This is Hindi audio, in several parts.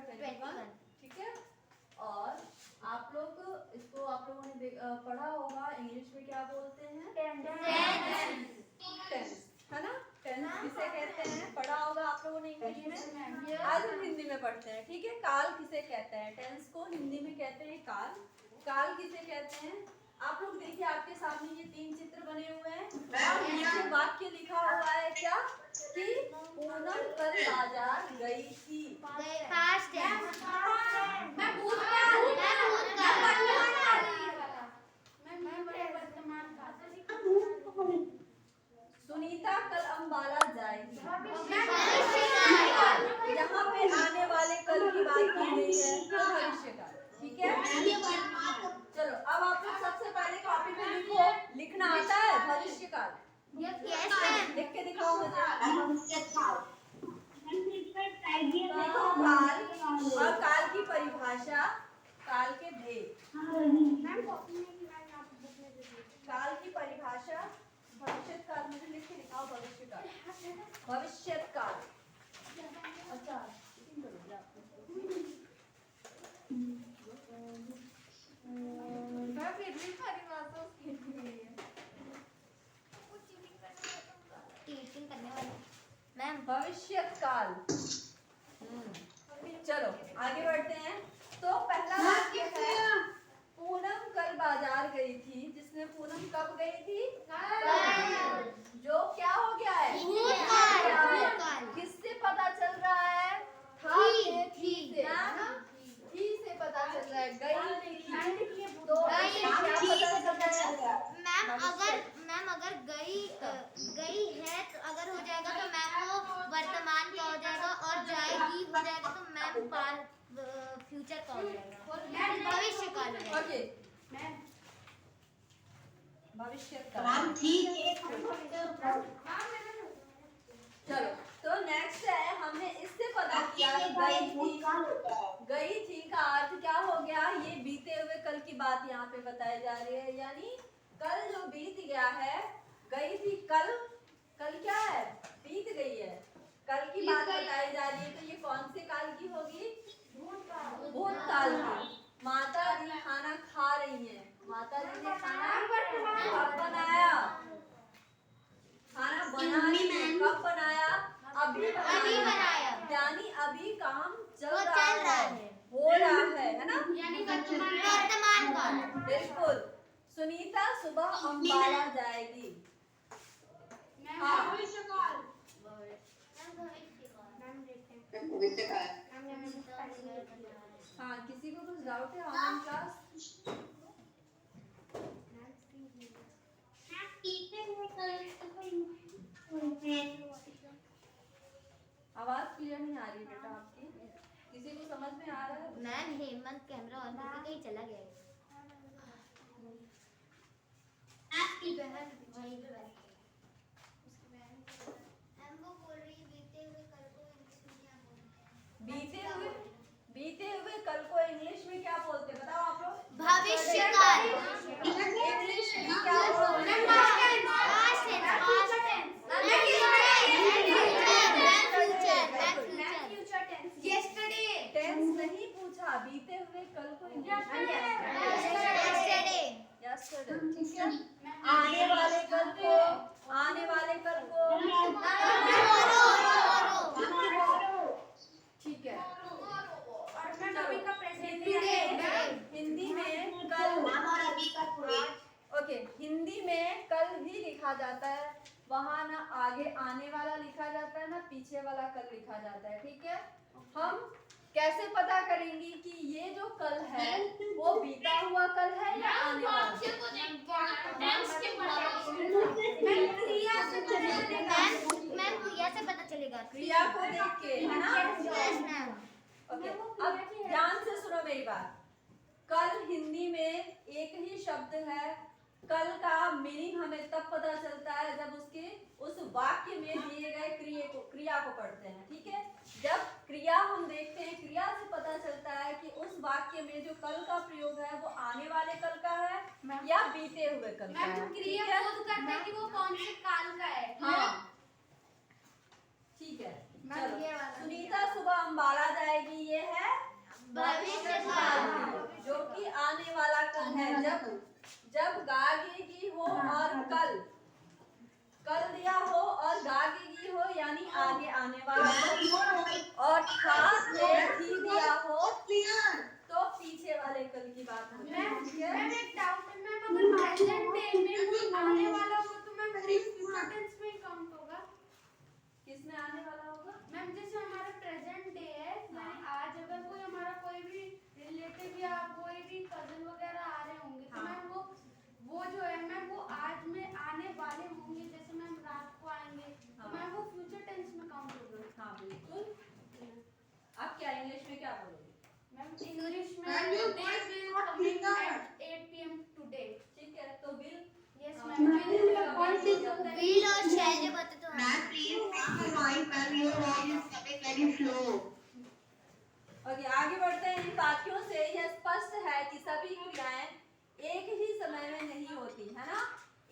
21, ठीक है। और आप लोग इसको आप लोगों ने पढ़ा होगा, इंग्लिश में क्या बोलते हैं? टेंस, है ना। टेंस किसे कहते हैं पढ़ा होगा आप लोगों ने इंग्लिश में। आज हम हिंदी में पढ़ते हैं, ठीक है। काल किसे कहते हैं? टेंस को हिंदी में कहते हैं काल। काल किसे कहते हैं? आप लोग देखिए, आपके सामने ये 3 चित्र बने हुए हैं और नीचे वाक्य लिखा हुआ है क्या कि पूनम कल बाजार गई थी। Past tense. मैं सुनीता कल अंबाला जाएगी। यहाँ पे आने वाले कल की बात की गई है, तो भविष्य काल, ठीक है। चलो अब आप लोग सबसे पहले कॉपी पे लिखो, लिखना आता है भविष्य काल? लिख के दिखाओ मुझे। काल और काल की परिभाषा, काल के भेद। काल की परिभाषा, भविष्य काल मुझे लिख के दिखाओ। भविष्य काल, भविष्य काल। अच्छा मैम, भविष्य काल। चलो आगे बढ़ते हैं। तो पहला वाक्य है पूनम कल बाजार गई थी। जिसने पूनम कब गई थी? कल। जो क्या हो गया है? किससे पता चल रहा है? था से, थी से, थी से पता चल रहा है। गई थी, तो क्या पता चल रहा है? मैम अगर गई है तो अगर हो जाएगा तो मैम वो वर्तमान का हो जाएगा, और जाएगी हो जाएगा तो मैम फ्यूचर का हो जाएगा, भविष्य काल हो जाएगा। ओके भविष्य काल। चलो तो नेक्स्ट है, हमने इससे पता किया गई थी का अर्थ क्या हो गया? ये बीते हुए कल की बात यहाँ पे बताई जा रही है, यानी कल जो बीत गया है। गई थी कल, कल क्या है? बीत गई है, कल की बात बताई जा रही है। तो ये कौन से काल की होगी? भूतकाल की। माता जी खाना खा रही हैं। माता जी ने खाना कब बनाया? खाना बना रही है, कब बनाया? अभी बनाया, यानी अभी काम चल रहा है, हो रहा है ना, यानी वर्तमान काल। बिल्कुल। सुनीता सुबह अंबाला जाएगी। हाँ हाँ, किसी को कुछ डाउट है ऑनलाइन क्लास? आवाज क्लियर नहीं आ रही बेटा आपकी। किसी को समझ में आ रहा है? मैम हेमंत कैमरा ऑन करके कहीं चला गया है। आपकी बहन वहीं पे बैठी है। उसकी बहन वो बोल रही है बीते हुए कल को इंग्लिश में क्या बोलते हैं? बीते हुए कल को इंग्लिश में क्या बोलते हैं? बताओ आप लोग। भविष्य काल। इंग्लिश में क्या बोलते हैं? टेंस नहीं पूछा, बीते हुए कल को इंग्लिश में यस्टरडे, ठीक है। आने वाले कल को, आने वाले कल को ठीक है। हिंदी में कल, ओके, हिंदी में कल ही लिखा जाता है। वहाँ ना आगे आने वाला लिखा जाता है ना पीछे वाला कल लिखा जाता है, ठीक है। हम कैसे पता करेंगे कि ये जो कल है वो बीता हुआ कल है या आने वाला? मैम क्रिया से पता चलेगा, क्रिया को देख के, है ना। ओके, अब ध्यान से सुनो मेरी बात। कल हिंदी में एक ही शब्द है। कल का मीनिंग हमें तब पता चलता है जब उसके उस वाक्य में दिए गए क्रिया को पढ़ते हैं, ठीक है। जब क्रिया हम देखते हैं, क्रिया से पता चलता है कि उस वाक्य में जो कल का प्रयोग है वो आने वाले कल का है या बीते हुए कल का है। क्रिया बोध करते हैं कि वो कौन से काल का है। हाँ ठीक है। चलो, सुनीता सुबह अंबाला जाएगी, ये है भविष्य काल में, जो कि आने वाला कल है। जब गागेगी हो और कल दिया हो और गागेगी हो यानी आगे आने वाला हो, और था थी दिया हो तो पीछे वाले कल की बात होती है। मैम एक डाउट है मैम, अगर प्रेजेंट डे में कोई आने वाला हो तो मैम फ्यूचर टेंस में काउंट होगा? किसमें आने वाला होगा? मैम जैसे हमारा प्रेजेंट डे है, यानी आज अगर कोई हमारा कोई भी रिलेटिव या कोई भी कजन वगैरह आ रहे होंगे तो मैम वो जो है मैम वो आज में आने वाले होंगे, जैसे मैम रात को आएंगे तो मैम वो फ्यूचर टेंस में काउंट होगा? हाँ बिल्कुल। अब क्या इंग्लिश में क्या बोलोगे? मैम इंग्लिश में they will coming at 8 PM today। ठीक है, तो विल यस मैम व्हील और शैल जो बताते हो Ma'am, please make your noise, ma'am. Your voice is coming very slow. Okay, आगे बढ़ते हैं। इन वाक्यों से यह स्पष्ट है कि सभी क्रियाएं एक ही समय में नहीं होती, है ना।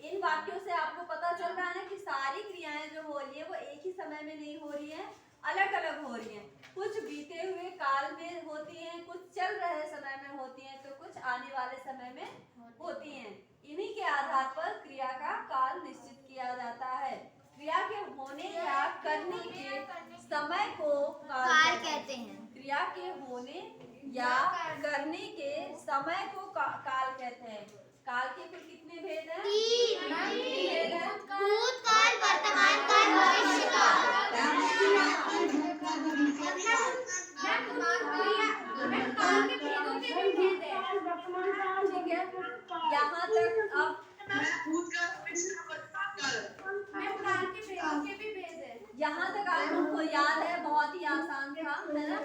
इन वाक्यों से आपको पता चल रहा है ना कि सारी क्रियाएं जो हो रही है वो एक ही समय में नहीं हो रही है, अलग अलग हो रही हैं। कुछ बीते हुए काल में होती हैं, कुछ चल रहे समय में होती हैं, तो कुछ आने वाले समय में होती हैं। इन्हीं के आधार पर क्रिया का काल निश्चित किया जाता है। क्रिया के होने या करने के समय को काल कहते हैं। क्रिया के होने या करने के समय को काल कहते हैं। काल के कुल कितने भेद हैं? 3 भेद हैं। भूतकाल, वर्तमान काल, भविष्य काल। मैम काल के भेदों के भी भेद है। ठीक है, यहाँ तक अब मैम काल के भेदों के भी भेद है। यहाँ तक आप लोगों को याद है, बहुत ही आसान था, है ना।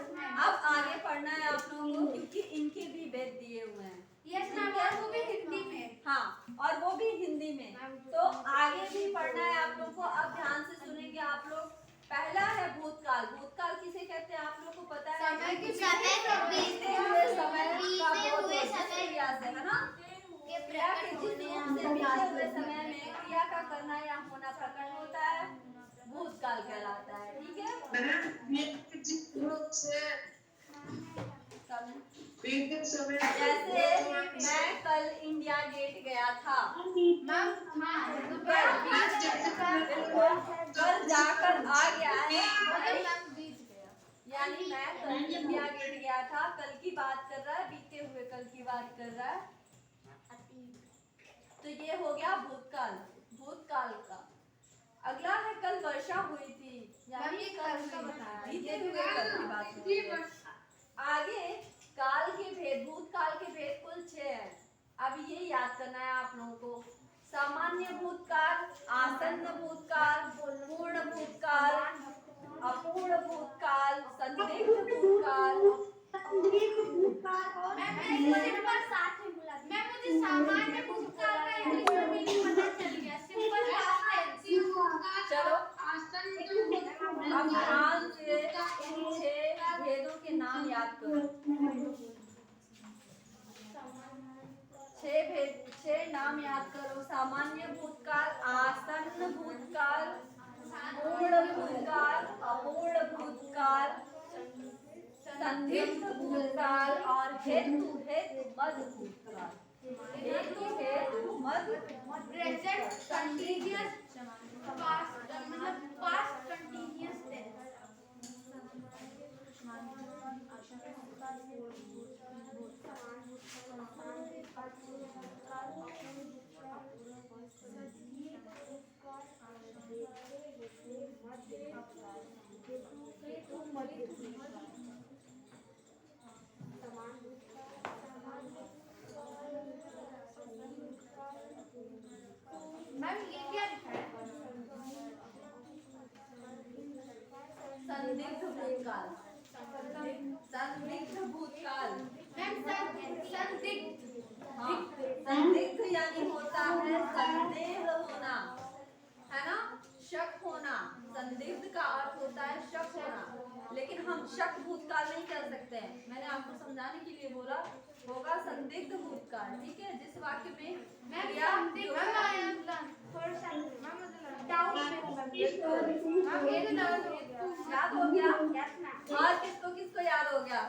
अब आगे पढ़ना है आप लोगों को, क्योंकि इनके भी भेद दिए हुए हैं। यस मैम, और वो भी हिंदी में। हाँ, और वो भी हिंदी में। तो आगे भी पढ़ना है आप लोगों को। अब ध्यान से सुनेंगे आप लोग। पहला है भूतकाल। भूतकाल किसे कहते हैं आप लोगों को पता है? समय बीते बीते हुए समय का बीते बोध हुए होता है, समय क्रिया से, है ना। क्रिया के जिस रूप से बीते हुए समय में क्रिया का करना या होना प्रकट होता है, भूतकाल कहलाता है। ठीक है, जैसे मैं कल इंडिया गेट गया था। कल जाकर आ गया है, यानी मैं कल इंडिया गेट गया था। कल की बात कर रहा है, बीते हुए कल की बात कर रहा है। तो ये हो गया भूतकाल, भूतकाल का। अगला है कल वर्षा हुई थी, यानी कल बीते हुए कल की बात हो रही है। आगे काल के भेद, भूतकाल के भेद कुल 6 है। अब ये याद करना है आप लोगों को। सामान्य भूतकाल, आसन्न भूतकाल, पूर्ण भूतकाल, अपूर्ण भूतकाल, संदिग्ध भूतकाल। मैं मुझे सामान्य भूतकाल का इंग्लिश में मीनिंग पता चल गया। Simple past tense. चलो अब ध्यान से इन 6 भेदों के नाम याद करो। 6 नाम याद करो। सामान्य भूतकाल, आसन्न भूतकाल, पूर्ण भूतकाल, अपूर्ण भूतकाल, संदिग्ध भूतकाल और हेतु मद भूतकाल। हेतु मद प्रेजेंट कंटीन्यूअस पास्ट, मतलब पास्ट कंटीन्यूअस टेंस। मैम ये क्या लिखा है? संदिग्ध भूतकाल, संदिग्ध भूतकाल। मैम संदिग्ध। हाँ, संदिग्ध यानी होता है संदेह होना, है ना, शक होना। संदिग्ध का अर्थ होता है शक होना, लेकिन हम शक भूतकाल नहीं कर सकते हैं। मैंने आपको समझाने के लिए बोला होगा संदिग्ध भूतकाल। ठीक है, जिस वाक्य में क्रिया याद हो गया। और किसको किसको याद हो गया?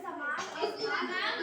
समान